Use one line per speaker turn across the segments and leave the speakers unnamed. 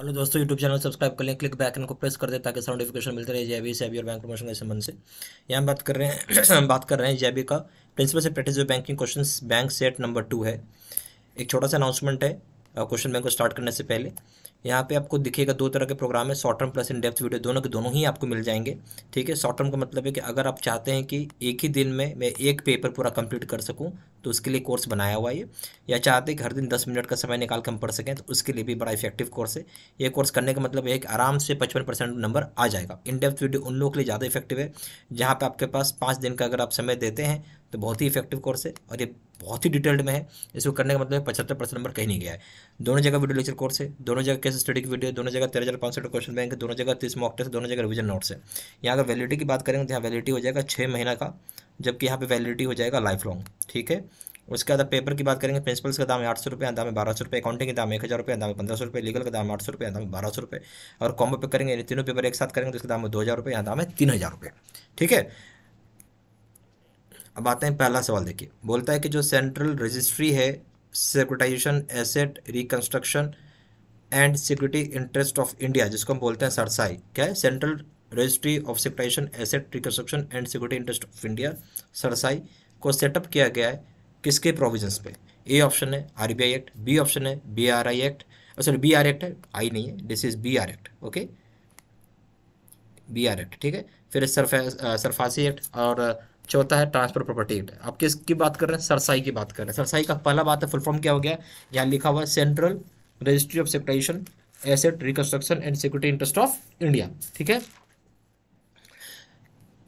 Hello दोस्तों, YouTube channel subscribe कर लें, क्लिक बैक को प्रेस कर दें ताकि साउंड नोटिफिकेशन मिलते रहे जेबी से और बैंक प्रमोशन के संबंध से। यहाँ हम बात कर रहे हैं बात कर रहे हैं जेबी का प्रिंसिपल से practice banking questions bank set number 2 है। एक छोटा सा अनाउंसमेंट है क्वेश्चन बैंक को स्टार्ट करने से पहले। यहाँ पे आपको दिखेगा दो तरह के प्रोग्राम है, short term plus in depth video, दोनों के दोनों ही आपको मिल जाएंगे। ठीक है, शॉर्ट टर्म का मतलब है कि अगर आप चाहते हैं कि एक ही दिन में मैं एक पेपर पूरा कंप्लीट कर सकूं तो उसके लिए कोर्स बनाया हुआ है ये, या चाहते हैं कि हर दिन 10 मिनट का समय निकाल कर हम पढ़ सकें तो उसके लिए भी बड़ा इफेक्टिव कोर्स है। ये कोर्स करने का मतलब है कि आराम से 55% नंबर आ जाएगा। इन डेप्थ वीडियो उन लोगों के लिए ज़्यादा इफेक्टिव है जहाँ पे आपके पास 5 दिन का अगर आप समय देते हैं तो बहुत ही इफेक्टिव कोर्स है और ये बहुत ही डिटेल्ड में है। इसको करने का मतलब 75% नंबर कहीं नहीं गया है। दोनों जगह वीडियो लेक्चर कोर्स है, दोनों जगह केस स्टडी की वीडियो, दोनों जगह 13,500 क्वेश्चन बैंक है, दोनों जगह 30 मॉक टेस्ट, दोनों जगह रिवीजन नोट्स है। यहाँ अगर वैलिडिटी की बात करेंगे तो यहाँ वैलिडिटी हो जाएगा 6 महीना का, जबकि यहाँ पे वैलिडिटी हो जाएगा लाइफ लॉन्ग। ठीक है, उसके बाद पेपर की बात करेंगे, प्रिंसिपल्स का दाम है 800 रुपये, दाम है 1200 रुपये, अकाउंटिंग का दाम 1000 रुपये, दाम है 1500 रुपये, लीगल का दाम 800 रुपये, दाम है 1200 रुपये, और कॉम्बो पे करेंगे यानी तीनों पेपर एक साथ करेंगे तो इसका दाम है 2000 रुपये, यहाँ दाम है 3000 रुपये। ठीक है, अब आते हैं पहला सवाल। देखिए, बोलता है कि जो सेंट्रल रजिस्ट्री है securitisation asset reconstruction and security interest of India, जिसको हम बोलते हैं सरसाई, क्या है? Central registry of securitisation asset reconstruction and security interest of India, CERSAI, को सेटअप किया गया है किसके प्रोविजंस पे? ए ऑप्शन है आरबीआई एक्ट, बी ऑप्शन है BRI act, sorry B R act है, आई नहीं है, this is B R act. Okay, B R act. ठीक है, फिर सरफासी एक्ट, और चौथा है ट्रांसफर प्रॉपर्टी एक्ट। आप किसकी बात कर रहे हैं? सरसाई की बात कर रहे हैं। सरसाई का पहला बात है, फुल फॉर्म क्या हो गया? यहाँ लिखा हुआ है central registry of securitisation asset reconstruction and security interest of India. ठीक है,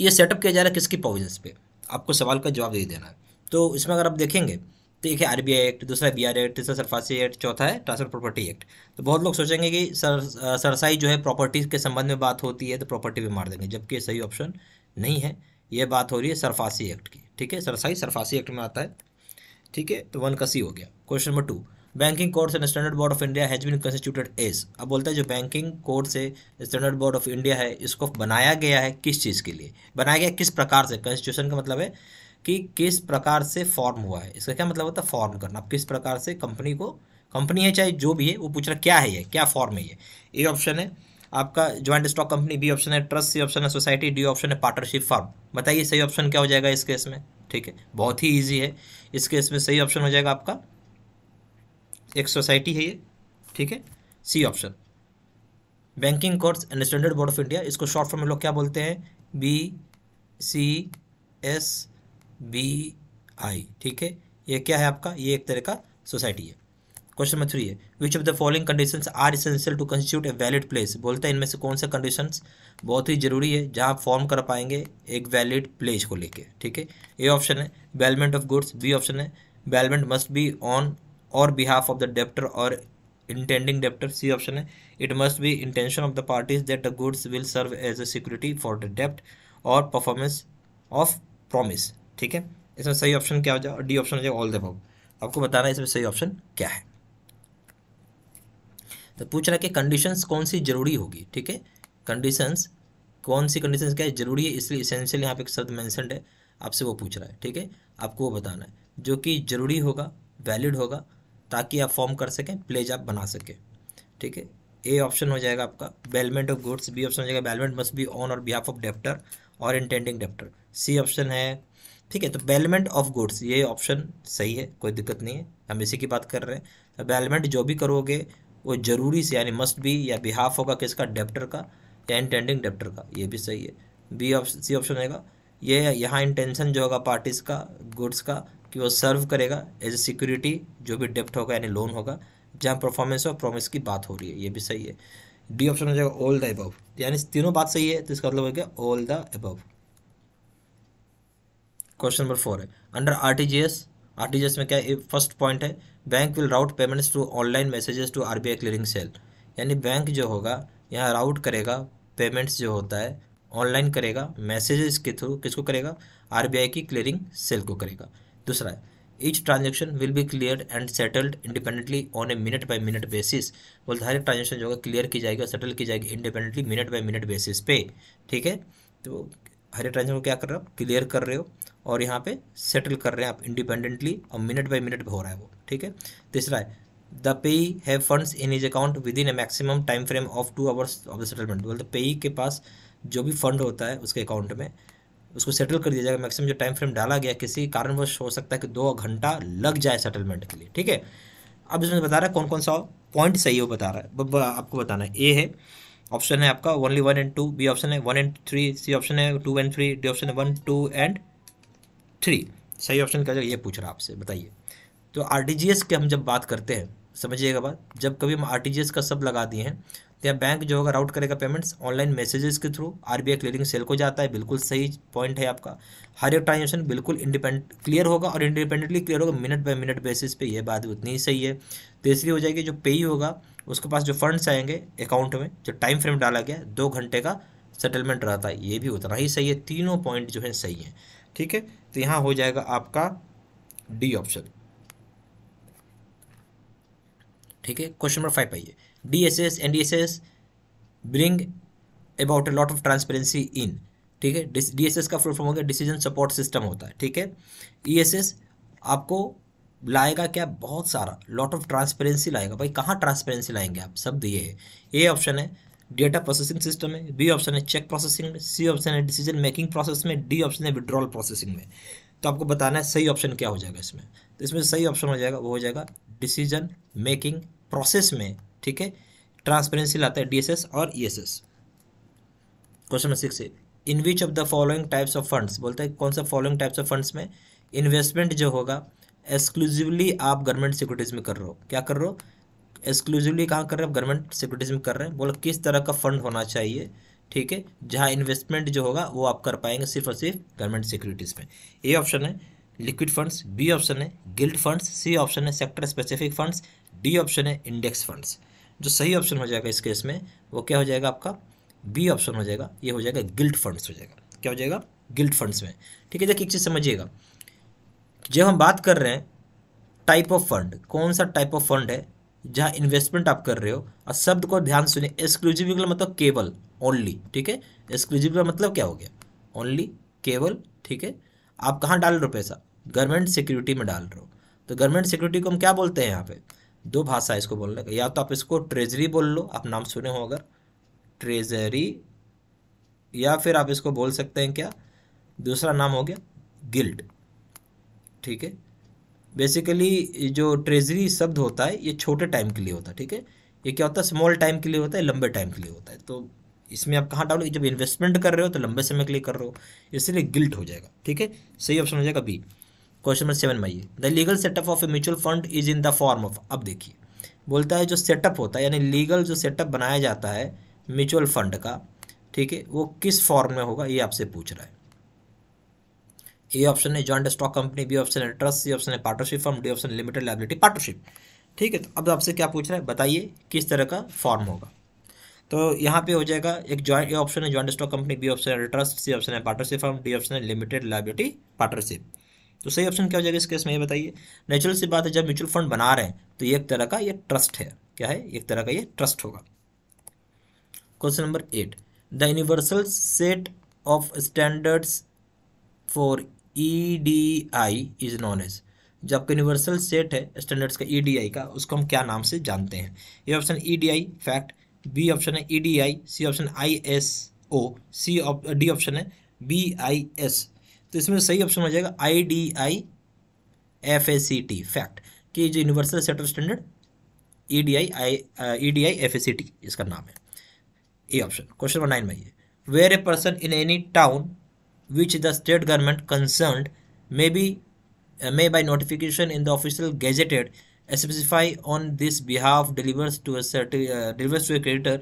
ये सेटअप किया जा रहा है किसकी प्रोविजंस पे? आपको सवाल का जवाब दे देना है। तो इसमें अगर आप देखेंगे तो एक है आरबीआई एक्ट, दूसरा है बीआर एक्ट, तीसरा सरफासी एक्ट, चौथा है ट्रांसफर प्रॉपर्टी एक्ट। तो बहुत लोग सोचेंगे कि सरसाई जो है प्रॉपर्टी के संबंध में बात होती है तो प्रॉपर्टी भी मार देंगे, जबकि सही ऑप्शन नहीं है। ये बात हो रही है सरफासी एक्ट की। ठीक है, सरसाई सरफासी एक्ट में आता है। ठीक है, तो 1 का सी हो गया। Question number 2, banking codes and standard board of India has been constituted as. अब बोलता है जो बैंकिंग कोर्स है स्टैंडर्ड बोर्ड ऑफ इंडिया है, इसको बनाया गया है किस चीज़ के लिए? बनाया गया किस प्रकार से? कॉन्स्टिट्यूशन का मतलब है कि किस प्रकार से फॉर्म हुआ है। इसका क्या मतलब होता है? फॉर्म करना। आप किस प्रकार से कंपनी को, कंपनी है चाहे जो भी है, वो पूछ रहा क्या है, ये क्या फॉर्म है ये। ए ऑप्शन है आपका joint stock company, B option है ट्रस्ट, सी ऑप्शन है सोसाइटी, डी ऑप्शन है पार्टनरशिप फर्म। बताइए सही ऑप्शन क्या हो जाएगा इस केस में? ठीक है, बहुत ही ईजी है। इस केस में सही ऑप्शन हो जाएगा आपका एक सोसाइटी है ये। ठीक है, C option. Banking codes and standard board of India, इसको शॉर्ट फॉर्म में लोग क्या बोलते हैं? B C S B I. ठीक है, ये क्या है आपका? ये एक तरह का सोसाइटी है। क्वेश्चन नंबर 3 है, which of the following conditions are essential to constitute a valid place. बोलता है इनमें से कौन से कंडीशंस बहुत ही जरूरी है जहां आप फॉर्म कर पाएंगे एक वैलिड प्लेस को लेके। ठीक है, ए ऑप्शन है bailment of goods, B option है bailment must be on or behalf of the debtor or intending debtor, C option है it must be intention of the parties that the goods will serve as a security for the डेप्ट or performance of promise. ठीक है, इसमें सही option क्या हो जाए? D option हो जाए ऑल द अबव। आपको बताना है इसमें सही ऑप्शन क्या है। तो पूछ रहा है कि कंडीशंस कौन सी जरूरी होगी। ठीक है, कंडीशंस कौन सी, कंडीशंस क्या है जरूरी है, इसलिए इसेंशियल यहाँ पे एक शब्द मेंशनड है, आपसे वो पूछ रहा है। ठीक है, आपको वो बताना है जो कि जरूरी होगा, वैलिड होगा, ताकि आप फॉर्म कर सकें, प्लेज आप बना सकें। ठीक है, ए ऑप्शन हो जाएगा आपका bailment of goods, B option हो जाएगा bailment must be on or behalf of debtor or intending debtor, C option है। ठीक है, तो बेलमेंट ऑफ गुड्स ये ऑप्शन सही है, कोई दिक्कत नहीं है, हम इसी की बात कर रहे हैं। तो बेलमेंट जो भी करोगे वो जरूरी से यानी मस्ट बी या बिहाफ होगा किसका? डेप्टर का या इंटेंडिंग डेप्टर का, ये भी सही है। बी ऑप्शन, सी ऑप्शन रहेगा ये यहाँ इंटेंशन जो होगा पार्टीज का, गुड्स का, कि वो सर्व करेगा एज ए सिक्योरिटी जो भी डेप्ट होगा यानी लोन होगा, जहाँ परफॉर्मेंस और प्रॉमिस की बात हो रही है, ये भी सही है। डी ऑप्शन हो जाएगा ऑल द अबव, यानी तीनों बात सही है तो इसका मतलब हो गया all the above. Question number 4 है, अंडर आरटीजीएस, आरटीजीएस में क्या है? फर्स्ट पॉइंट है bank will route payments through online messages to RBI clearing cell, यानी बैंक जो होगा यहाँ राउट करेगा पेमेंट्स जो होता है ऑनलाइन करेगा, मैसेजेस के थ्रू किसको करेगा? आरबीआई की क्लियरिंग सेल को करेगा। दूसरा है each transaction will be cleared and settled independently on a minute by minute basis, बोलते हर एक ट्रांजेक्शन जो होगा क्लियर की जाएगी और सेटल की जाएगी independently minute by minute basis पे। ठीक है, तो हर एक ट्रांजेक्शन को क्या कर रहे हो? क्लियर कर रहे हो और यहाँ पे सेटल कर रहे हैं आप इंडिपेंडेंटली और मिनट बाय मिनट हो रहा है वो। ठीक है, तीसरा है द पेई have funds in his account with in A maximum time frame of 2 hours of the settlement. बोलते पेई के पास जो भी फंड होता है उसके अकाउंट में, उसको सेटल कर दिया जाएगा। मैक्सिमम जो टाइम फ्रेम डाला गया, किसी कारणवश हो सकता है कि 2 घंटा लग जाए सेटलमेंट के लिए, ठीक है। अब इसमें बता रहा है कौन कौन सा पॉइंट सही है वो बता रहा है, आपको बताना है। ए है ऑप्शन है आपका ओनली 1 and 2, बी ऑप्शन है 1 and 3, सी ऑप्शन है 2 and 3, डी ऑप्शन है 1, 2 and 3। सही ऑप्शन क्या है ये पूछ रहा है आपसे, बताइए। तो आरटीजीएस की हम जब बात करते हैं, समझिएगा बात, जब कभी हम आरटीजीएस का शब्द लगा दिए हैं तो यहाँ बैंक जो होगा राउट करेगा पेमेंट्स ऑनलाइन मैसेजेस के थ्रू, आरबीआई क्लियरिंग सेल को जाता है। बिल्कुल सही पॉइंट है आपका। हर एक ट्रांजेक्शन बिल्कुल इंडिपेंडेंट क्लियर होगा और इंडिपेंडेंटली क्लियर होगा, मिनट बाय मिनट बेसिस पे, ये बात उतनी ही सही है। तीसरी हो जाएगी जो पेई होगा उसके पास जो फंड्स आएंगे अकाउंट में, जो टाइम फ्रेम डाला गया 2 घंटे का सेटलमेंट रहता है, ये भी उतना ही सही है। तीनों पॉइंट जो है सही है, ठीक है। तो यहाँ हो जाएगा आपका डी ऑप्शन, ठीक है। क्वेश्चन नंबर 5 आइए। DSS and DSS bring about a lot of transparency in, ठीक है। डीएसएस का फुल फॉर्म हो गया डिसीजन सपोर्ट सिस्टम होता है, ठीक है। ईएसएस आपको लाएगा क्या, बहुत सारा लॉट ऑफ ट्रांसपेरेंसी लाएगा। भाई कहाँ ट्रांसपेरेंसी लाएंगे आप, शब्द ये है। ए ऑप्शन है डेटा प्रोसेसिंग सिस्टम में, बी ऑप्शन है चेक प्रोसेसिंग में, सी ऑप्शन है डिसीजन मेकिंग प्रोसेस में, डी ऑप्शन है विड्रॉल प्रोसेसिंग में। तो आपको बताना है सही ऑप्शन क्या हो जाएगा इसमें। तो इसमें सही ऑप्शन हो जाएगा, वो हो जाएगा डिसीजन मेकिंग प्रोसेस में, ठीक है। ट्रांसपेरेंसी लाता है डीएसएस और ईएसएस। क्वेश्चन नंबर 6 है in which of the following types of funds, बोलता है कौन सा फॉलोइंग टाइप्स ऑफ फंड्स में इन्वेस्टमेंट जो होगा एक्सक्लूसिवली आप गवर्नमेंट सिक्योरिटीज में कर रहे हो। क्या कर रहे हो, एक्सक्लूसिवली कहाँ कर रहे हो, गवर्नमेंट सिक्योरिटीज में कर रहे हैं। बोलो किस तरह का फंड होना चाहिए, ठीक है, जहाँ इन्वेस्टमेंट जो होगा वो आप कर पाएंगे सिर्फ और सिर्फ गवर्नमेंट सिक्योरिटीज में। ए ऑप्शन है लिक्विड फंड्स, बी ऑप्शन है गिल्ड फंड्स, सी ऑप्शन है sector specific funds, D option है इंडेक्स फंड्स। जो सही ऑप्शन हो जाएगा इस केस में वो क्या हो जाएगा आपका, बी ऑप्शन हो जाएगा, ये हो जाएगा गिल्ड फंड्स हो जाएगा। क्या हो जाएगा, गिल्ड फंड्स में, ठीक है। देखिए एक चीज़ समझिएगा, जब हम बात कर रहे हैं टाइप ऑफ फंड, कौन सा टाइप ऑफ फंड है जहाँ इन्वेस्टमेंट आप कर रहे हो, और शब्द को ध्यान सुनिए, एक्सक्लूसिव का मतलब केवल, ओनली, ठीक है। एक्सक्लूसिव का मतलब क्या हो गया, ओनली, केवल, ठीक है। आप कहाँ डाल रहे हो पैसा, गवर्नमेंट सिक्योरिटी में डाल रहे हो। तो गवर्नमेंट सिक्योरिटी को हम क्या बोलते हैं, यहाँ पे 2 भाषा है इसको बोलने का, या तो आप इसको ट्रेजरी बोल लो, आप नाम सुने हो अगर, ट्रेजरी, या फिर आप इसको बोल सकते हैं क्या, दूसरा नाम हो गया गिल्ड, ठीक है। बेसिकली जो ट्रेजरी शब्द होता है ये छोटे टाइम के लिए होता है, ठीक है। ये क्या होता है, स्मॉल टाइम के लिए होता है, लंबे टाइम के लिए होता है। तो इसमें आप कहाँ डालो, जब इन्वेस्टमेंट कर रहे हो तो लंबे समय के लिए कर रहे हो, इसलिए गिल्ट हो जाएगा, ठीक है। सही ऑप्शन हो जाएगा बी। क्वेश्चन नंबर 7 में आइए। The legal setup of a mutual fund is in the form of, अब देखिए बोलता है जो सेटअप होता है, यानी लीगल जो सेटअप बनाया जाता है म्यूचुअल फंड का, ठीक है, वो किस फॉर्म में होगा, ये आपसे पूछ रहा है। ए ऑप्शन है joint stock company, B option है ट्रस्ट, सी ऑप्शन है partnership firm, D option limited liability partnership, ठीक है। तो अब आपसे क्या पूछ रहा है, बताइए किस तरह का फॉर्म होगा। तो यहाँ पे हो जाएगा एक जॉइंट, ए ऑप्शन है joint stock company, B option है ट्रस्ट, सी ऑप्शन है पार्टनरशिप फर्म, डी ऑप्शन है लिमिटेड लायबिलिटी पार्टनरशिप। तो सही ऑप्शन क्या हो जाएगा इस केस में, ये बताइए। नेचुरल सी बात है, जब म्यूचुअल फंड बना रहे हैं तो ये एक तरह का ये ट्रस्ट है, क्या है, एक तरह का ये ट्रस्ट होगा। Question number 8, the universal set of standards for EDI is known as, जो आपका यूनिवर्सल सेट है स्टैंडर्ड्स का EDI का, उसको हम क्या नाम से जानते हैं। A option EDI fact, B option है EDI, C option ISO, D option है BIS। तो इसमें सही ऑप्शन हो जाएगा IDI FACT फैक्ट, कि जो universal set of standard EDI FACT इसका नाम है, ए ऑप्शन। क्वेश्चन नंबर 9 में ये, where a person in any town which the state government concerned may by notification in the official gazetted specify on this behalf delivers to a creditor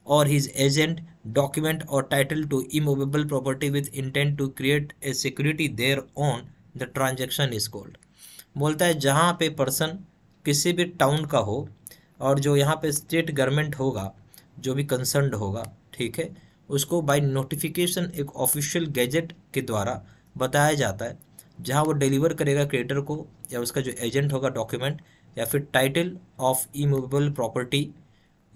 or his agent document or title to immovable property with intent to create a security thereon, the transaction is called। बोलता है जहाँ पे person किसी भी town का हो और जो यहाँ पे स्टेट गवर्नमेंट होगा, जो भी कंसर्न्ड होगा, ठीक है, उसको बाय नोटिफिकेशन एक ऑफिशियल गैजेट के द्वारा बताया जाता है, जहां वो डिलीवर करेगा क्रेडिटर को या उसका जो एजेंट होगा डॉक्यूमेंट, या फिर टाइटल ऑफ इमूवेबल प्रॉपर्टी,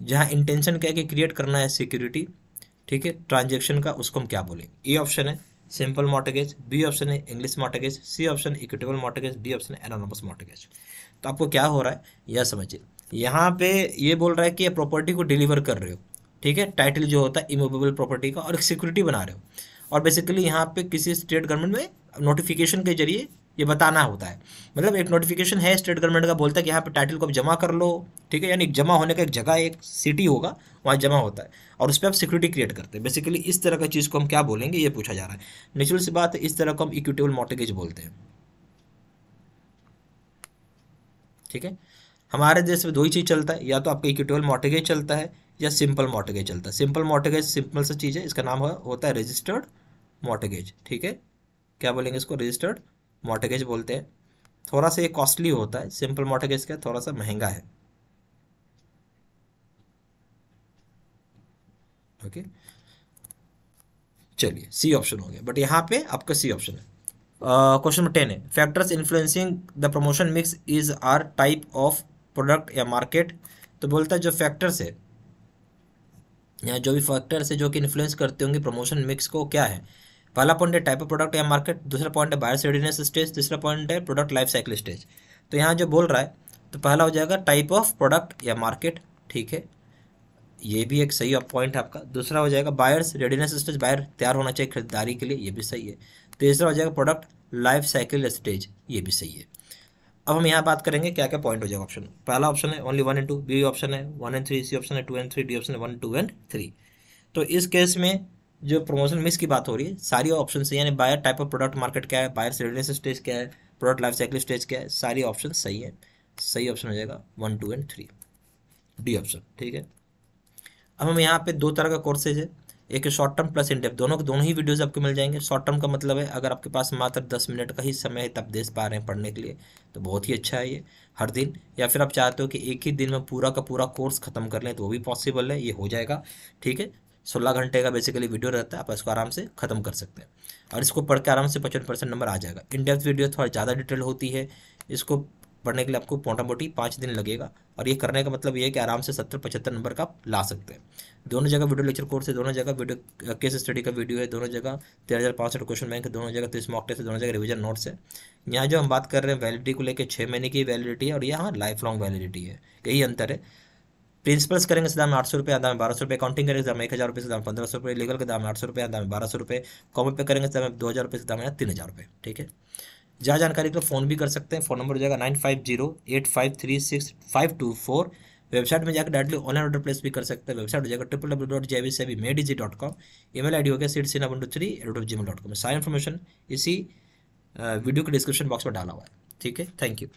जहां इंटेंशन क्या है कि क्रिएट करना है सिक्योरिटी, ठीक है, ट्रांजेक्शन का, उसको हम क्या बोलेंगे। ए ऑप्शन है सिंपल मॉर्टगेज, बी ऑप्शन है English mortgage, C option equitable mortgage, D option है एनोनिमस मॉर्टगेज। तो आपको क्या हो रहा है यह समझिए, यहाँ पे ये बोल रहा है कि ये प्रॉपर्टी को डिलीवर कर रहे हो, ठीक है, टाइटल जो होता है इमूवेबल प्रॉपर्टी का, और एक सिक्योरिटी बना रहे हो। और बेसिकली यहाँ पे किसी स्टेट गवर्नमेंट में नोटिफिकेशन के जरिए ये बताना होता है। मतलब एक नोटिफिकेशन है स्टेट गवर्नमेंट का, बोलता है कि यहाँ पे टाइटल को आप जमा कर लो, ठीक है, यानी जमा होने का एक जगह, एक सिटी होगा, वहाँ जमा होता है, और उस पर आप सिक्योरिटी क्रिएट करते हैं। बेसिकली इस तरह का चीज़ को हम क्या बोलेंगे, ये पूछा जा रहा है। नेचुरल सी बात है, इस तरह को हम इक्विटेबल मॉर्टगेज बोलते हैं, ठीक है। हमारे देश में दो ही चीज़ चलता है, या तो आपका इक्विटेबल मॉर्टगेज चलता है या सिंपल मॉर्टगेज चलता है। सिंपल मॉर्टगेज सिंपल सा चीज़ है, इसका नाम होता है रजिस्टर्ड मॉर्टगेज, ठीक है। क्या बोलेंगे इसको, रजिस्टर्ड मॉर्टगेज बोलते हैं। थोड़ा सा ये कॉस्टली होता है, सिंपल मॉर्टगेज का थोड़ा सा महंगा है, ओके। चलिए सी ऑप्शन हो गया, बट यहाँ पे आपका सी ऑप्शन है। क्वेश्चन नंबर 10 है, factors influencing the promotion mix is are type of product या मार्केट। तो बोलता है जो फैक्टर्स है, यहाँ जो भी फैक्टर्स है जो कि इन्फ्लुएंस करते होंगे प्रमोशन मिक्स को, क्या है। पहला पॉइंट है टाइप ऑफ प्रोडक्ट या मार्केट, दूसरा पॉइंट है बायर्स रेडीनेस स्टेज, तीसरा पॉइंट है प्रोडक्ट लाइफ साइकिल स्टेज। तो यहाँ जो बोल रहा है, तो पहला हो जाएगा टाइप ऑफ प्रोडक्ट या मार्केट, ठीक है, ये भी एक सही पॉइंट है आपका। दूसरा हो जाएगा बायर्स रेडीनेस स्टेज, बायर तैयार होना चाहिए खरीदारी के लिए, ये भी सही है। तीसरा हो जाएगा प्रोडक्ट लाइफ साइकिल स्टेज, ये भी सही है। अब हम यहाँ बात करेंगे क्या क्या पॉइंट हो जाएगा ऑप्शन। पहला ऑप्शन है ओनली 1 एंड 2, बी ऑप्शन है 1 एंड 3, सी ऑप्शन है 2 एंड 3, डी ऑप्शन है 1, 2 एंड 3। तो इस केस में जो प्रमोशन मिक्स की बात हो रही है, सारी ऑप्शन से, यानी buyer type of product market क्या है, बायर रेडीनेस स्टेज क्या है, प्रोडक्ट लाइफ साइकिल स्टेज क्या है, सारी ऑप्शन सही है। सही ऑप्शन हो जाएगा 1, 2 एंड 3, डी ऑप्शन, ठीक है। अब हम यहाँ पे दो तरह का कोर्सेज है, एक है short term plus in depth, दोनों ही वीडियोस आपको मिल जाएंगे। शॉर्ट टर्म का मतलब है अगर आपके पास मात्र 10 मिनट का ही समय है तब दे पा रहे हैं पढ़ने के लिए, तो बहुत ही अच्छा है ये, हर दिन। या फिर आप चाहते हो कि एक ही दिन में पूरा का पूरा कोर्स खत्म कर लें, तो वो भी पॉसिबल है, ये हो जाएगा, ठीक है। 16 घंटे का बेसिकली वीडियो रहता है, आप इसको आराम से खत्म कर सकते हैं, और इसको पढ़ के आराम से 55% नंबर आ जाएगा। इन डेप्थ वीडियो थोड़ा ज़्यादा डिटेल होती है, इसको पढ़ने के लिए आपको मोटा मोटी 5 दिन लगेगा, और ये करने का मतलब ये है कि आराम से 70-75 नंबर का आप ला सकते हैं। दोनों जगह वीडियो लेक्चर कोर्स है, दोनों जगह वीडियो केस स्टडी का वीडियो है, दोनों जगह 13,500 क्वेश्चन बैंक है, दोनों जगह 30 मॉक टेस्ट है, दोनों जगह रिवीजन नोट्स है। यहाँ जो हम बात कर रहे हैं वैलिडिटी को लेकर 6 महीने की वैलिडिटी है, और यहाँ लाइफ लॉन्ग वैलिडिटी है, यही अंतर है। प्रिंसिपल्स करेंगे दाम 800 रुपये, दाम में 1200 रुपये, अकाउंटिंग करेंगे दाम 1000 रुपये से दाम 1500 रुपये, लीगल के दाम 800 रुपये, दाम 1200 रुपये, कॉमन पे करेंगे दाम 2000 रुपये से दाम 3000 रुपये, ठीक है। ज़्यादा जानकारी के लिए फ़ोन भी कर सकते हैं, फ़ोन नंबर हो जाएगा 9508536524। वेबसाइट में जाकर डायरेक्टली ऑनलाइन ऑर्डर प्लेस भी कर सकते हैं, वेबसाइट हो जाएगा www.jvcabmedz.com। ईमेल आईडी हो गया seedsinabundu3@gmail.com। सारी इन्फॉर्मेशन इसी वीडियो के डिस्क्रिप्शन बॉक्स में डाला हुआ है, ठीक है। Thank you.